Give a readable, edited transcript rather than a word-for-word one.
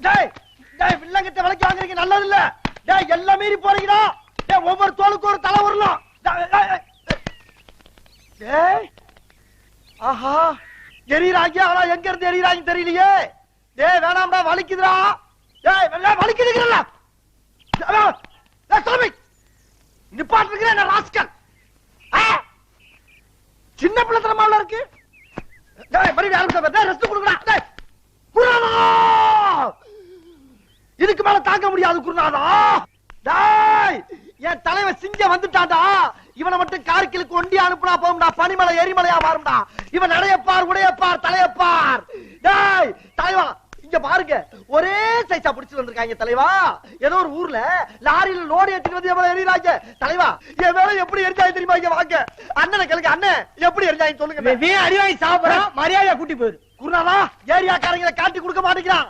டேய் டேய் வில்லங்கத்தை விலைக்கு வாங்குறீங்க நல்லது இல்ல. டேய் எல்லாம் மீறி போறீங்கடா. டேய் ஒவ்வொரு தோலுக்கு ஒரு தலை வரணும். டேய் ஆஹா எரிறாங்க. ஆனா எங்க இருந்து எரிறாங்க தெரியலையே. டேய் வேணாம்டா வலிக்குதுடா. டேய் வலிக்குதுங்கறல. டேய் சாமி நிப்பாட்டு இருக்கற என்ன ராஸ்கல். சின்ன பிள்ளைத்தனமால இருக்கு. டேய் மறுபடியும் ஆரம்பிச்சா டேய் ரெஸ்ட் கொடுங்கடா. டேய் குருநாதா இதுக்கு மேல தாங்க முடியாது குருநாதா. டேய் என் தலைவன் சிங்க வந்துட்டான்டா. இவனை மட்டும் கார்கிலுக்கு ஒண்டி அனுப்புனா போகும்டா. பனிமலை எரிமலையா மாறும்டா. இவன் நடையப்பார் உடையப்பார் தலையப்பார். டேய் தலைவா இங்க பாருங்க ஒரே சைஸா பிடிச்சு வந்திருக்காங்க தலைவா. ஏதோ ஒரு ஊர்ல லாரியில லோடு ஏத்திட்டு வந்து எவ்வளவு எரியுறாங்க தலைவா. என் வேலை எப்படி எரிஞ்சாங்க தெரியுமா? இங்க வாங்க அண்ணனை கேளுங்க. அண்ணன் எப்படி எரிஞ்சாங்க சொல்லுங்க. அடி வாங்கி சாப்பிடறோம் மரியாதையா கூட்டி போயிரு. குருநாதா ஏரியாக்காரங்களை காட்டி கொடுக்க மாட்டேங்கிறான்.